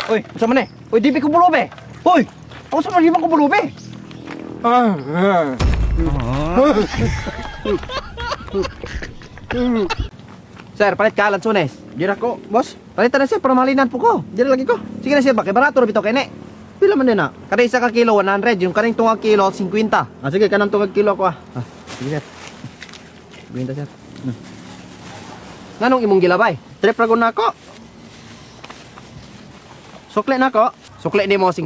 Uy, usa man eh. Uy, di ko bulobe. Uy, usa man di ko bulobe. Sir, palit ka lansones. Dira ko, boss. Palitan na sir, para malinan po ko. Dira lagi ko. Sige na sir, bakit barato rin bito kene. Pila man din na. Kada isa ka kilo, 100. Yung kaning tungag kilo, 50. Ah, sige, kanang tungag kilo ko ah. Sige sir. 50 sir. Nganong imong gilabay? Trip ragon na ako. Sukle na ako. Sukle ni mo 50.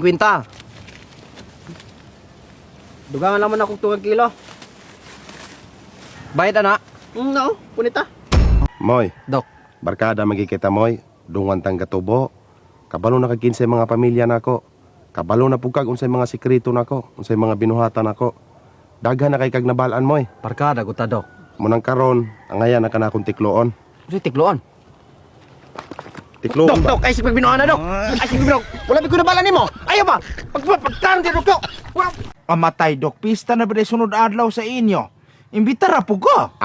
Dugangan naman akong tungag kilo. Bayad na. No, punita. Moy, Dok. barkada magkikita moy, dungan tang katubo. Kabalo na kaginsay mga pamilya nako. Kabalo na pugkag unsay mga sekreto nako, unsay mga binuhatan nako. Daghan na kay kag nabalaan moy. Barkada ko ta, Dok. Munang karon, angayan na kana akong tikloon. Kasi tikloon. Tikloon ba? Dok, ay sipag binuhan na, Dok. Ay sipag binuhan. Wala ko na bala nimo. Ayaw ba? Pagkaroon din, Dok. Amatay, Dok. Pista na ba sunod adlaw sa inyo? Imbitar po ko.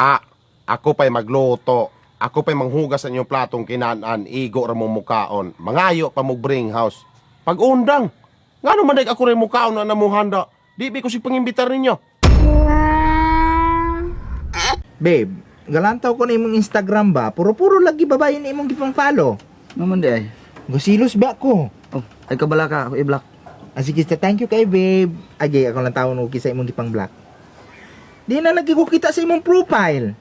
Ako pa'y magluto. Ako pa'y manghugas sa inyong platong kinaan, igo ra mong mukaon. Mangayo pa mong bring house. Pag undang, nga naman ako rin mukaon na namuhanda. Di ko si pangimbitar ninyo. Babe, galantaw ko na imong Instagram ba? Puro-puro lagi babae na imong gipang follow. Naman di ay. Gusilos ba ko? Oh, ay kabala ka. Ako i-block. Sige, thank you kay babe. Agi, ako lang tawon ko sa imong gipang black. Di na lagi ko kita sa imong profile.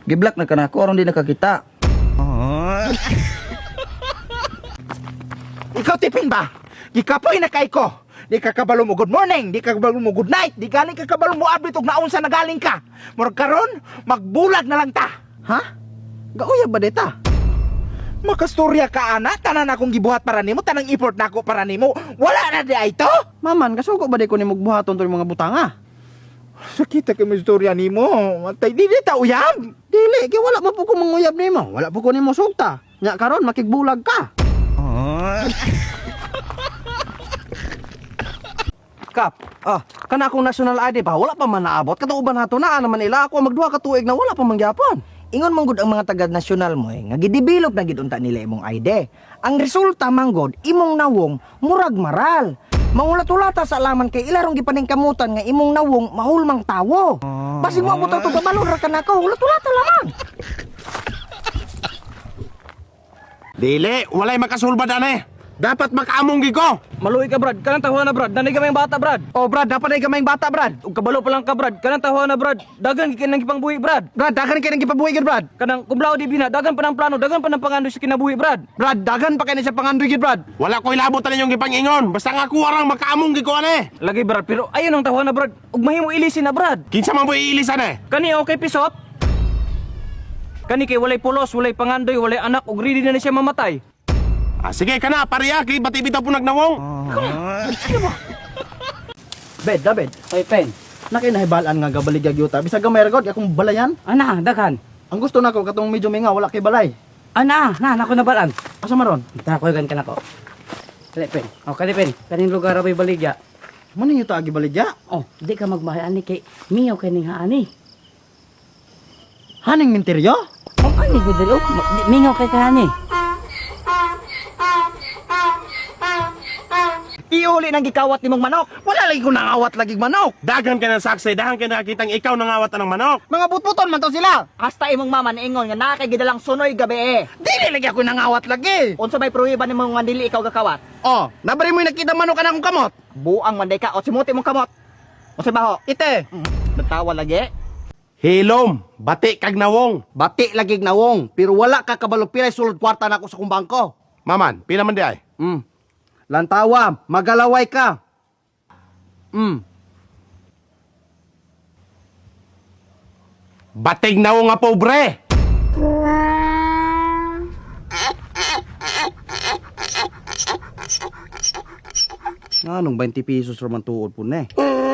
Gi-block na ka na. Ako aron di nakakita. Ikaw tipin ba? Gikapoy na kay ko. Di ka kabalo mo good morning, di ka kabalo mo good night, di galing ka kabalo mo abit og naunsa na galing ka. Murag karon, magbulag na lang ta. Ha? Gauya ba deta? Makastorya ka ana, tanan akong gibuhat para nimo, tanang import na ako para nimo. Wala na di ay to. Maman, kasuko ba di ko ni magbuhaton to yung mga butanga? Sakita kay mo istorya nimo. Matay di ta uyab. Dili, kaya wala pa po ko manguyab nimo. Wala po ko nimo sugta. Nya karon makigbulag ka. Kap, kana akong national ID pa, wala pa man naabot. Katuuban nato na naman nila ako magduha ka tuig na wala pa mangyapon. Ingon man gud ang mga taga nasyonal mo nga gidevelop na gid unta nila imong ID. Ang resulta man gud imong nawong murag maral. Mangulat-ulata sa alaman kay ilarong gipaningkamutan nga imong nawong mahulmang tawo. Basig mo abot to gabalon ra kanako, ulat-ulata lamang. Dili, walay makasulbad ane. Dapat makaamong gigo. Maluwi ka, Brad. Kanang tahuan na, Brad. Danay gamayng bata, Brad. Oh Brad, dapat ay gamayng bata Brad. Ug kabalo pa lang ka, Brad. Kanang tahuan na, Brad. Dagan kinang gipangbuhi, Brad. Brad, dagan kay nang gipabuhi gid Brad. Kanang kumlaw di bina, dagan pa ng plano, dagan pa ng pangandoy sa kinabuhi, Brad. Brad, dagan pa kay na siya pangandoy gid Brad. Wala ko'y labot na ninyong gipangingon. Basta nga kuwarang makaamong gigo ane. Lagi, Brad. Pero ayun ang tahuan na, Brad. Ug mahimo ilisin na, Brad. Kinsa man mo iilisan eh. Kani okay pisot? Kani kay walay pulos, walay pangandoy, walay anak ug ready na siya mamatay. Sige ka na, pariya. Kay ba't ibitaw po nagnawong? Bed, David. Ay pen. Nakinahibalan nga gabaligag yuta. Bisag gamay ragod akong balayan. Ana, daghan. Ang gusto nako katong medyo minga wala kay balay. Ana, nako na balan. Asa maron? Takoy kan kanako. Kali pen. Oh, kali pen. Kaning lugar abay baligya. Mano yuta agi baligya? Oh, di ka magbahay ani kay miyaw kay ning haani. Haning minteryo? Oh, ani gud diri. Oh, mingaw kay haani. Iuli nang gikawat nimong manok. Wala lagi ko nangawat lagi manok. Dagan ka ng saksay, dahan ka nakakitang ikaw nangawat ng manok. Mga butbuton man to sila. Hasta imong mama niingon nga naa kay gidalang sunoy gabi eh. Dili lagi ako nangawat lagi. Unsa may pruhiban nimo nga dili ikaw gakawat? Oh, nabari mo nakita manok ka na akong kamot. Buang manday ka o simuti mong kamot. Unsa baho? Ite. Natawa lagi. Hilom, bati kag nawong. Bati lagi nawong, pero wala ka kabalo pilay sulod kwarta na ako sa kumbangko. Maman, pila man di ay? Lantawa, magalaway ka. Batig nawong nga pobre. Anong 20 pesos raman tuod po na eh.